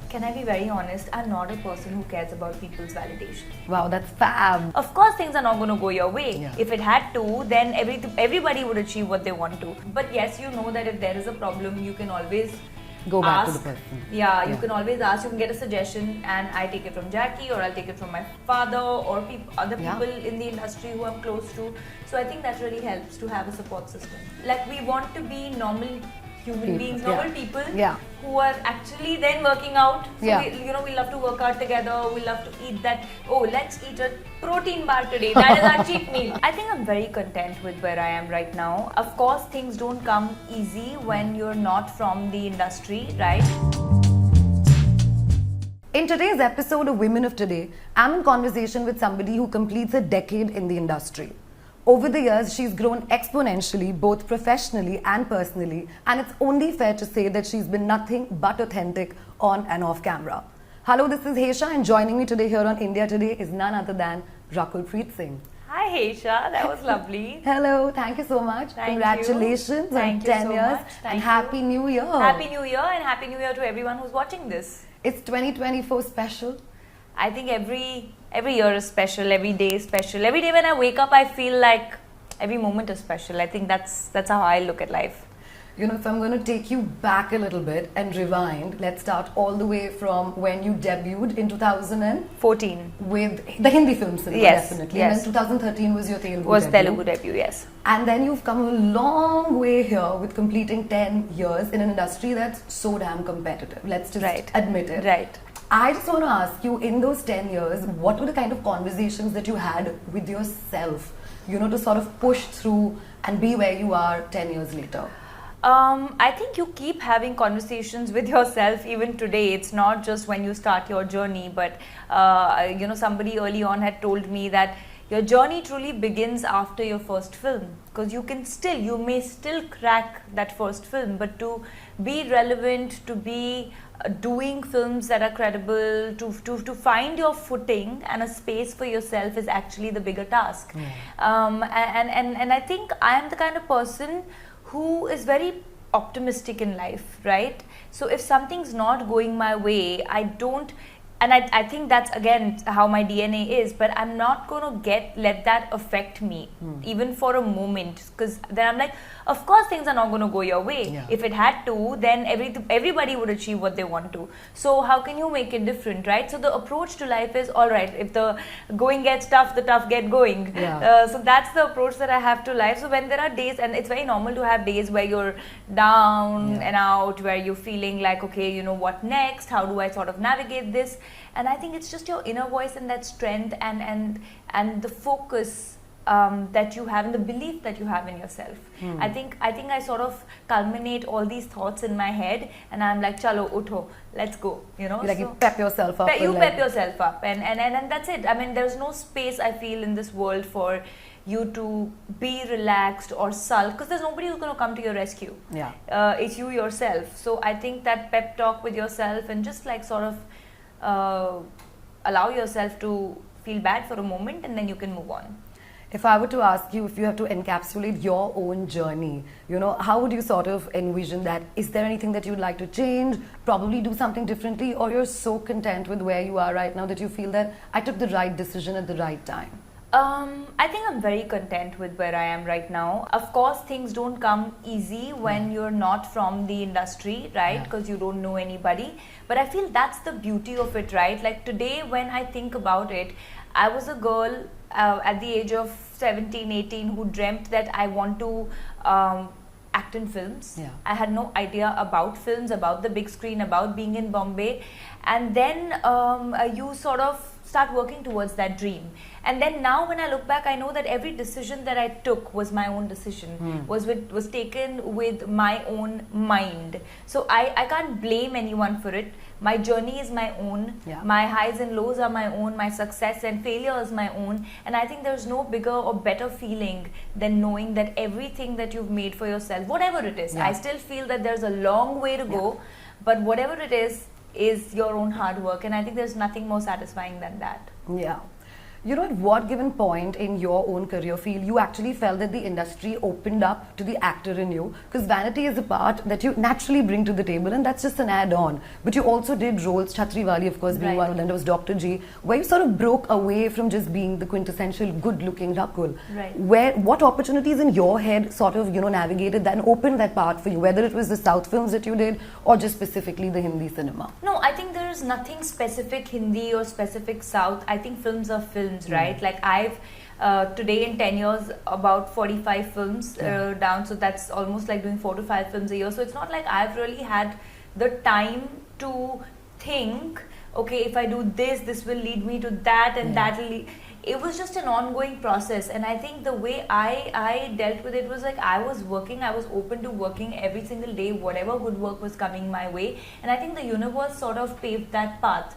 Can I be very honest? I'm not a person who cares about people's validation. Wow, that's fab. Of course, things are not going to go your way. Yeah. If it had to, then everybody would achieve what they want to. But yes, you know that if there is a problem, you can always Go back ask. to the person. Yeah, you can always ask. You can get a suggestion, and I take it from Jackky, or I'll take it from my father, or other people in the industry who I'm close to. So I think that really helps to have a support system. Like, we want to be normal human beings, normal people who are actually then working out. So we love to work out together. We love to eat that. Oh, let's eat a protein bar today. That is our cheat meal. I think I'm very content with where I am right now. Of course, things don't come easy when you're not from the industry, right? In today's episode of Women of Today, I'm in conversation with somebody who completes a decade in the industry. Over the years, she's grown exponentially, both professionally and personally, and it's only fair to say that she's been nothing but authentic on and off camera. Hello, this is Hesha, and joining me today here on India Today is none other than Rakul Preet Singh. Hi Hesha, that was lovely. Hello, thank you so much. Congratulations on 10 years and Happy New Year. Happy New Year, and Happy New Year to everyone who's watching this. It's 2024 special. I think every year is special, every day is special. Every day when I wake up, I feel like every moment is special. I think that's how I look at life. You know, if I'm going to take you back a little bit and rewind, let's start all the way from when you debuted in 2014 with the Hindi film cinema, definitely. Yes. And then 2013 was your Telugu debut, yes. And then you've come a long way here with completing 10 years in an industry that's so damn competitive. Let's just admit it. Right. I just want to ask you, in those 10 years, what were the kind of conversations that you had with yourself, you know, to sort of push through and be where you are 10 years later? I think you keep having conversations with yourself even today. It's not just when you start your journey, but somebody early on had told me that your journey truly begins after your first film, because you may still crack that first film, but to be relevant, to be doing films that are credible, to find your footing and a space for yourself is actually the bigger task. And I think I am the kind of person who is very optimistic in life, right? So if something's not going my way, I think that's again how my DNA is, but I'm not going to let that affect me even for a moment, because then I'm like, of course things are not going to go your way. If it had to, then everybody would achieve what they want to. So how can you make it different, right? So the approach to life is, all right, if the going gets tough, the tough get going. So that's the approach that I have to life. So when there are days, and it's very normal to have days where you're down and out, where you're feeling like, okay, you know, what next? How do I sort of navigate this? And I think it's just your inner voice and that strength and the focus that you have and the belief that you have in yourself. I think I sort of culminate all these thoughts in my head, and I'm like, chalo, utho, let's go. You know, you pep yourself up. Pep yourself up, and that's it. I mean, there's no space, I feel, in this world for you to be relaxed or sulk, because there's nobody who's going to come to your rescue. It's you yourself. So I think that pep talk with yourself and just like sort of allow yourself to feel bad for a moment, and then you can move on. If I were to ask you, if you have to encapsulate your own journey, you know, how would you sort of envision that? Is there anything that you'd like to change, probably do something differently, or you're so content with where you are right now that you feel that I took the right decision at the right time? I think I'm very content with where I am right now. Of course, things don't come easy when you're not from the industry, right? Because you don't know anybody. But I feel that's the beauty of it, right? Like today, when I think about it, I was a girl at the age of 17, 18 who dreamt that I want to act in films. I had no idea about films, about the big screen, about being in Bombay. And then you sort of start working towards that dream. And then now when I look back, I know that every decision that I took was my own decision, was taken with my own mind. So I can't blame anyone for it. My journey is my own. My highs and lows are my own. My success and failure is my own. And I think there's no bigger or better feeling than knowing that everything that you've made for yourself, whatever it is, I still feel that there's a long way to go, but whatever it is your own hard work, and I think there's nothing more satisfying than that. You know, at what given point in your own career field you actually felt that the industry opened up to the actor in you? Because vanity is a part that you naturally bring to the table, and that's just an add-on. But you also did roles, Chhatri Wali, of course, being one of them. There was Dr. G, where you sort of broke away from just being the quintessential good-looking Rakul. Right. What opportunities in your head sort of, you know, navigated that and opened that part for you, whether it was the South films that you did or just specifically the Hindi cinema? No, I think there is nothing specific Hindi or specific South. I think films are films, right? Like I've today in 10 years about 45 films down, so that's almost like doing 4 to 5 films a year. So it's not like I've really had the time to think, okay, if I do this, this will lead me to that, and that will lead. It was just an ongoing process, and I think the way I dealt with it was like I was open to working every single day, whatever good work was coming my way, and I think the universe sort of paved that path.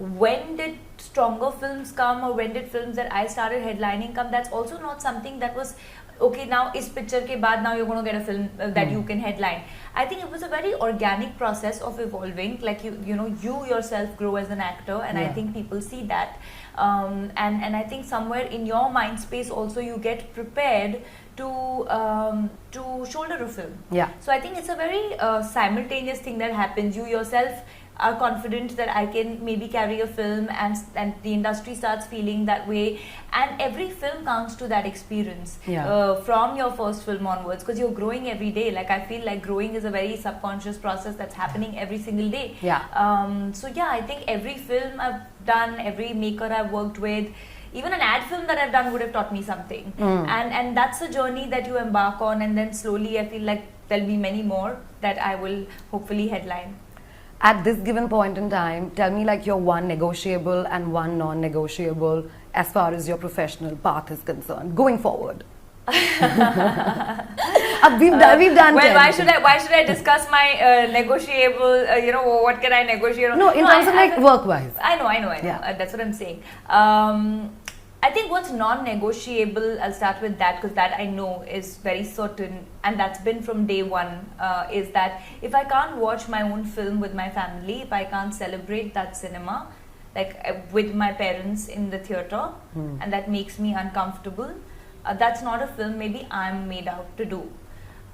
When did stronger films come, or when did films that I started headlining come? That's also not something that was, okay, now is picture ke baad, now you're going to get a film that you can headline. I think it was a very organic process of evolving, like you know, you yourself grow as an actor, and I think people see that. And I think somewhere in your mind space also you get prepared to shoulder a film. So I think it's a very simultaneous thing that happens. You yourself are confident that I can maybe carry a film, and the industry starts feeling that way, and every film counts to that experience from your first film onwards, because you're growing every day. Like I feel like growing is a very subconscious process that's happening every single day. So yeah, I think every film I've done, every maker I've worked with, even an ad film that I've done would have taught me something. And that's a journey that you embark on, and then slowly I feel like there'll be many more that I will hopefully headline. At this given point in time, tell me like your one negotiable and one non-negotiable as far as your professional path is concerned, going forward. We've done. Well, why should I discuss my negotiable? You know, what can I negotiate? No, in terms of like work-wise. I know. That's what I'm saying. I think what's non-negotiable, I'll start with that, because that I know is very certain, and that's been from day one, is that if I can't watch my own film with my family, if I can't celebrate that cinema, like with my parents in the theatre, and that makes me uncomfortable, that's not a film maybe I'm made out to do.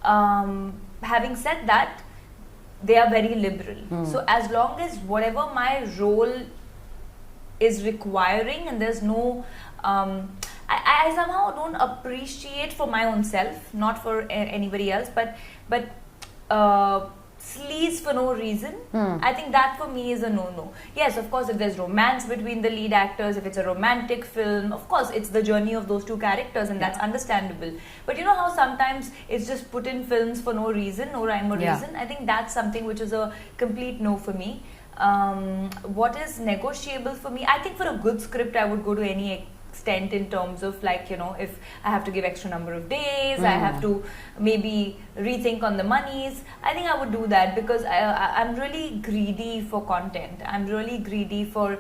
Having said that, they are very liberal. So as long as whatever my role is requiring, and there's no I somehow don't appreciate for my own self, not for anybody else, but sleaze for no reason. I think that for me is a no-no. Yes, of course, if there's romance between the lead actors, if it's a romantic film, of course it's the journey of those two characters, and that's understandable. But you know how sometimes it's just put in films for no reason, no rhyme or reason? I think that's something which is a complete no for me. What is negotiable for me? I think for a good script I would go to any extent in terms of, like, you know, if I have to give extra number of days, I have to maybe rethink on the monies, I think I would do that, because I'm really greedy for content. I'm really greedy for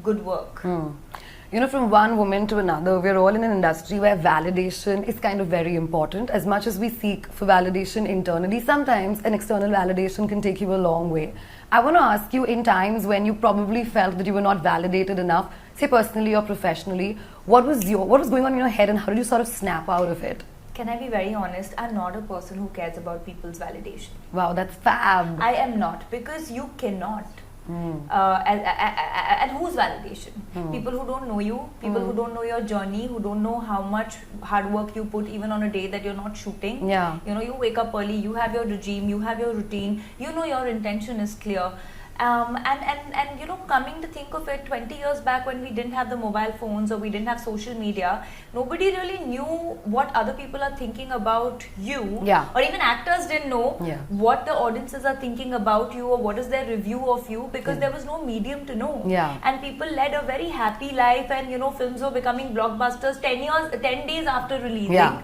good work. You know, from one woman to another, we're all in an industry where validation is kind of very important. As much as we seek for validation internally, sometimes an external validation can take you a long way. I want to ask you, in times when you probably felt that you were not validated enough, say personally or professionally, what was going on in your head, and how did you sort of snap out of it? Can I be very honest? I'm not a person who cares about people's validation. Wow, that's fab. I am not, because you cannot. And whose validation? People who don't know you, people who don't know your journey, who don't know how much hard work you put even on a day that you're not shooting. You know, you wake up early, you have your regime, you have your routine, you know your intention is clear. And you know, coming to think of it, 20 years back when we didn't have the mobile phones or we didn't have social media, nobody really knew what other people are thinking about you. Or even actors didn't know what the audiences are thinking about you, or what is their review of you, because there was no medium to know. And people led a very happy life, and you know, films were becoming blockbusters 10 days after releasing.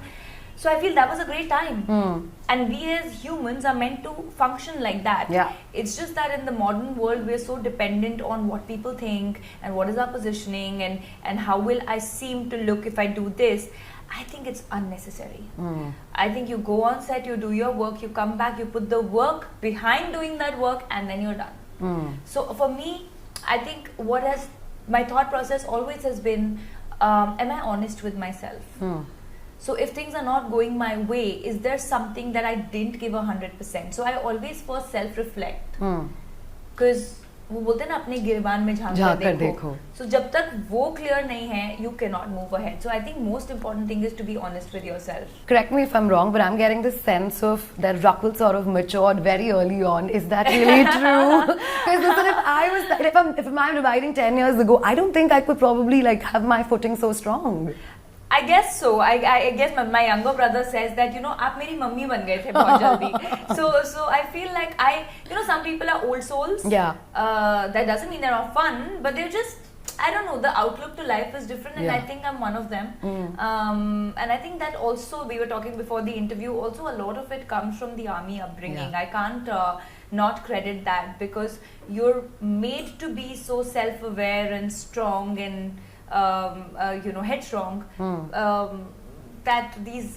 So I feel that was a great time. And we as humans are meant to function like that. It's just that in the modern world, we're so dependent on what people think, and what is our positioning, and how will I seem to look if I do this. I think it's unnecessary. I think you go on set, you do your work, you come back, you put the work behind doing that work, and then you're done. So for me, I think my thought process always has been, am I honest with myself? So if things are not going my way, is there something that I didn't give 100%? So I always first self-reflect. Because वो बोलते हैं ना अपने गिरबान में झांक कर देखो. So जब तक वो clear नहीं है, you cannot move ahead. So I think most important thing is to be honest with yourself. Correct me if I'm wrong, but I'm getting this sense of that Rakul sort of matured very early on. Is that really true? Because listen, if I'm dividing 10 years ago, I don't think I could probably like have my footing so strong. I guess so. I guess my younger brother says that, you know, आप मेरी mummy बन गए थे बहुत जल्दी. So I feel like some people are old souls. Yeah. That doesn't mean they're not fun, but they're just, I don't know, the outlook to life is different, and I think I'm one of them. And I think that also, we were talking before the interview, also a lot of it comes from the army upbringing. I can't not credit that, because you're made to be so self-aware and strong and headstrong, that these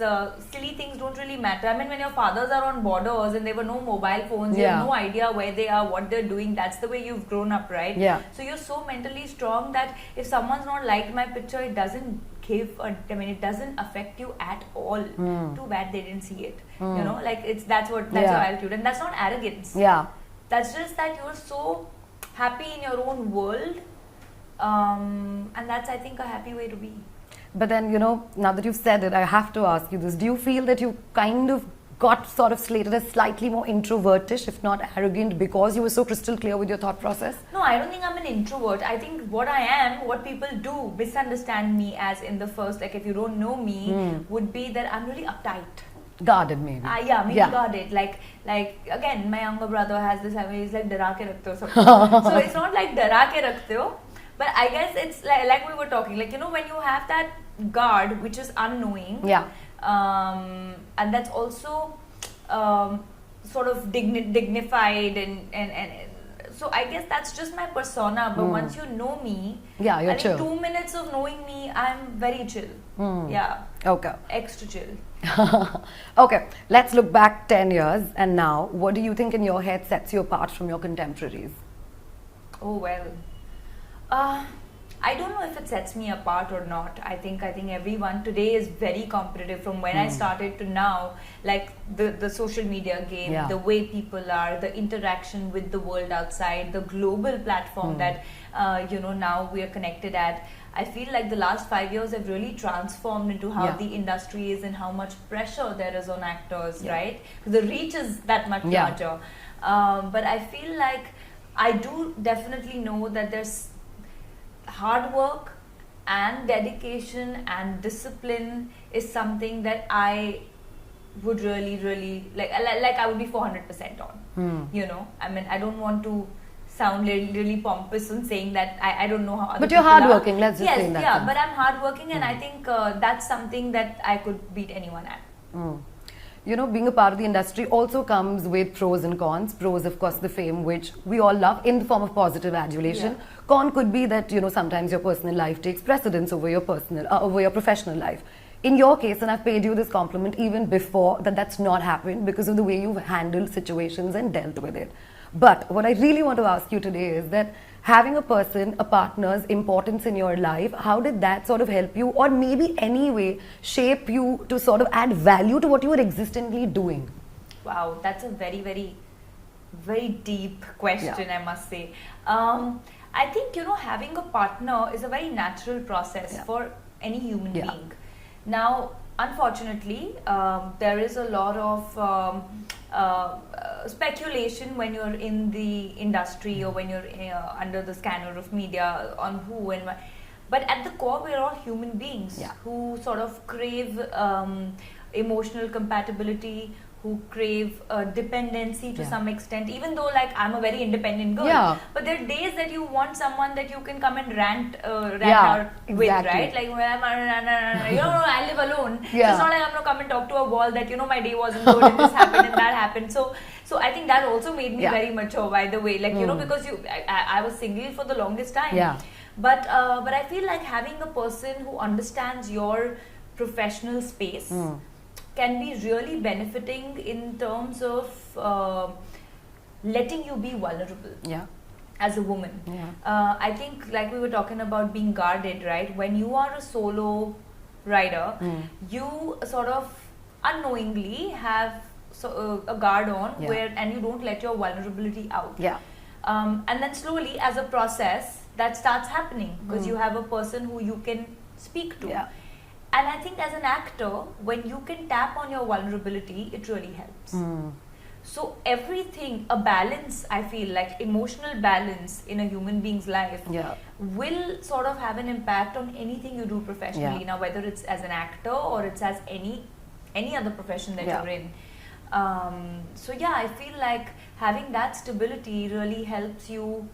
silly things don't really matter. I mean, when your fathers are on borders and there were no mobile phones, you have no idea where they are, what they're doing. That's the way you've grown up, right? Yeah. So you're so mentally strong that if someone's not liked my picture, it doesn't it doesn't affect you at all. Too bad they didn't see it. You know, like that's your attitude, and that's not arrogance. Yeah. That's just that you're so happy in your own world. And that's, I think, a happy way to be. But then, now that you've said it, I have to ask you this. Do you feel that you kind of got sort of slated as slightly more introvertish, if not arrogant, because you were so crystal clear with your thought process? No, I don't think I'm an introvert. I think what I am, what people do misunderstand me as in the first, like if you don't know me, would be that I'm really uptight. Guarded, maybe. Guarded. Like again, my younger brother has this, he's like, डरा के रखते हो. So it's not like डरा के रखते हो. But I guess it's like we were talking, like, when you have that guard, which is unknowing, and that's also sort of dignified and so I guess that's just my persona. But once you know me, you're chill. 2 minutes of knowing me, I'm very chill. Okay. Extra chill. Okay, let's look back 10 years and now. What do you think in your head sets you apart from your contemporaries? Oh, well. I don't know if it sets me apart or not. I think everyone today is very competitive from when I started to now. Like the social media game, the way people are, the interaction with the world outside, the global platform that now we are connected at. I feel like the last 5 years have really transformed into how the industry is and how much pressure there is on actors, right? Because the reach is that much larger. But I feel like I do definitely know that there's hard work and dedication and discipline is something that I would really like I would be 400% on. I mean, I don't want to sound really pompous in saying that I don't know how other but you're hardworking, let's just say that. Yeah, but I'm hardworking, and I think that's something that I could beat anyone at. Being a part of the industry also comes with pros and cons. Pros, of course, the fame, which we all love in the form of positive adulation. Con could be that, sometimes your personal life takes precedence over your professional life. In your case, and I've paid you this compliment even before, that's not happened because of the way you've handled situations and dealt with it. But what I really want to ask you today is that having a partner's importance in your life, how did that sort of help you, or maybe anyway shape you to sort of add value to what you were existently doing? Wow, that's a very, very, very deep question, I must say. I think, having a partner is a very natural process for any human being. Now, unfortunately, there is a lot of speculation when you're in the industry or when you're under the scanner of media on who and why. But at the core, we're all human beings who sort of crave emotional compatibility, who crave dependency to some extent, even though like I'm a very independent girl, but there are days that you want someone that you can come and rant out with, right? Like when I'm, I live alone, so it's not like I'm gonna come and talk to a wall that, my day wasn't good and this happened and that happened. So I think that also made me very mature, by the way, like, because I was single for the longest time. But I feel like having a person who understands your professional space can be really benefiting in terms of letting you be vulnerable. as a woman. I think, like we were talking about being guarded, right? When you are a solo rider, you sort of unknowingly have a guard on and you don't let your vulnerability out. And then slowly, as a process, that starts happening because you have a person who you can speak to. And I think as an actor, when you can tap on your vulnerability, it really helps. So everything, a balance, I feel like emotional balance in a human being's life will sort of have an impact on anything you do professionally. Now, whether it's as an actor or it's as any other profession that you're in. So yeah, I feel like having that stability really helps you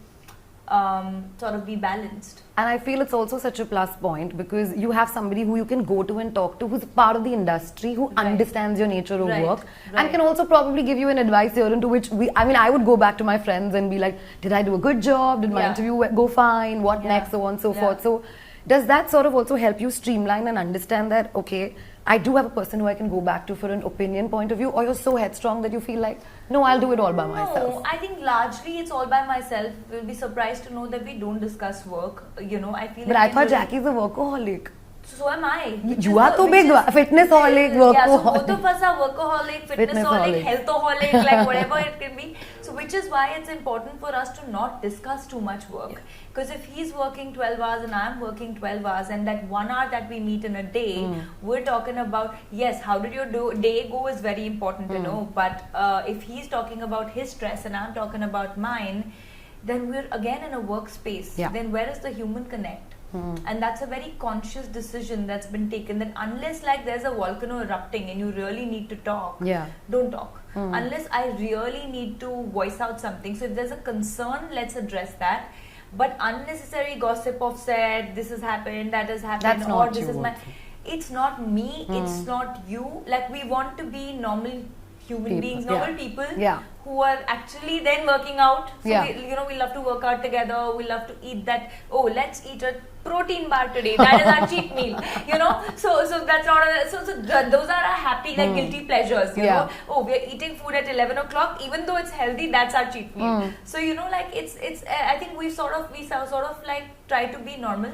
sort of be balanced. And I feel it's also such a plus point because you have somebody who you can go to and talk to who's part of the industry, who understands your nature of work and can also probably give you an advice here into which I would go back to my friends and be like, did I do a good job? Did my interview go fine? What next? So on and so forth. So does that sort of also help you streamline and understand that, okay, I do have a person who I can go back to for an opinion point of view, or you're so headstrong that you feel like, no, I'll do it all by myself? No, I think largely it's all by myself. You'll be surprised to know that we don't discuss work. You know, I feel but I thought Jackie's a workaholic. So am I. You are too big, fitness-holic, workaholic. Yeah, so both of us are workaholic, fitness-holic, health-holic, like whatever it can be. So which is why it's important for us to not discuss too much work. Because if he's working 12 hours and I'm working 12 hours and that 1 hour that we meet in a day, we're talking about, yes, how did your day go is very important to know. But if he's talking about his stress and I'm talking about mine, then we're again in a workspace. Then where is the human connect? And that's a very conscious decision that's been taken, that unless like there's a volcano erupting and you really need to talk, don't talk. Unless I really need to voice out something. So if there's a concern, let's address that. But unnecessary gossip of said, this has happened, that has happened, or this is my... It's not me, it's not you. Like we want to be normal human beings, normal people who are actually then working out. So we love to work out together. We love to eat that. Oh, let's eat a protein bar today. That is our cheat meal. You know. So that's not. Those are our happy, like guilty pleasures. You know. Oh, we are eating food at 11 o'clock. Even though it's healthy, that's our cheat meal. So you know, like it's. I think we sort of like try to be normal.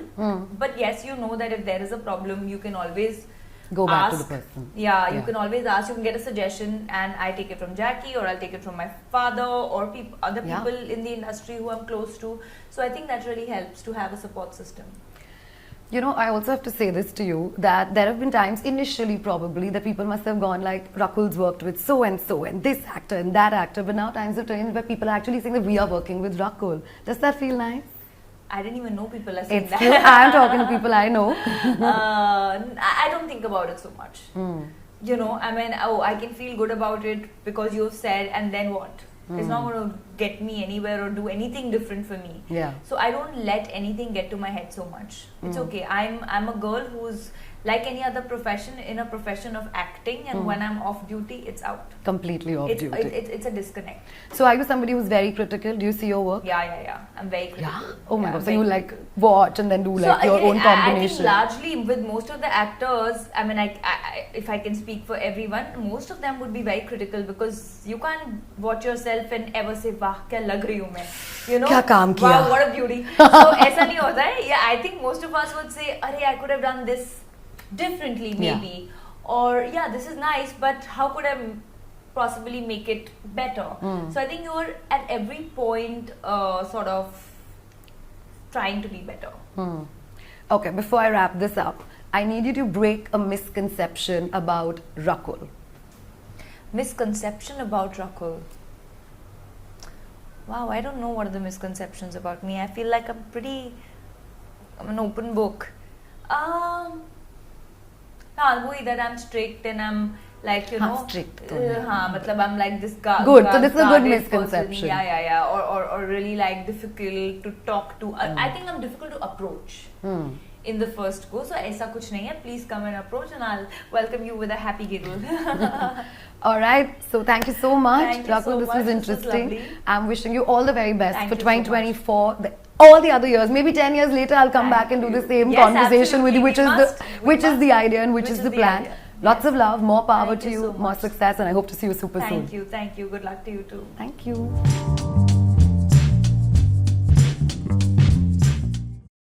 But yes, you know that if there is a problem, you can always go back to the person. You can always ask. You can get a suggestion, and I take it from Jackky, or I'll take it from my father, or other people in the industry who I'm close to. So I think that really helps to have a support system. You know, I also have to say this to you, that there have been times initially probably that people must have gone like, Rakul's worked with so and this actor and that actor, but now times have changed where people are actually saying that we are working with Rakul. Does that feel nice? I didn't even know people are saying it's that. True. I'm talking to people I know. I don't think about it so much. You know, I mean, I can feel good about it because you've said, and then what? It's not going to get me anywhere or do anything different for me. So I don't let anything get to my head so much. It's okay. I'm a girl who's like any other profession, in a profession of acting, and when I'm off duty, it's out. Completely off duty. It's a disconnect. So are you somebody who's very critical? Do you see your work? Yeah. I'm very critical. Oh my God. So you like watch and then do like your own combination. I think largely with most of the actors, I mean, if I can speak for everyone, most of them would be very critical because you can't watch yourself and ever say, "Wah, kya lag rahi hu main?" You know, kya kaam kiya? Wow, what a beauty. So aisa nahi hota hai. Yeah, I think most of us would say, "Arey, I could have done this differently maybe," or this is nice, but how could I possibly make it better? So I think you're at every point sort of trying to be better. Okay, before I wrap this up, I need you to break a misconception about Rakul. Misconception about Rakul. Wow, I don't know what are the misconceptions about me. I feel like I'm an open book. That I'm strict and I'm like, you know, strict. I'm like this guy. Good, so this is a good misconception. Or really like difficult to talk to. I think I'm difficult to approach in the first go. So aisa kuch nahi hai. Please come and approach and I'll welcome you with a happy giggle. All right. So thank you so much, Rakul. So this was interesting. This was I'm wishing you all the very best thank for 2024. So all the other years, maybe 10 years later, I'll come back and do the same conversation with you, which is the idea and which is the plan. Lots of love, more power to you, more success, and I hope to see you super soon. Thank you. Good luck to you too. Thank you.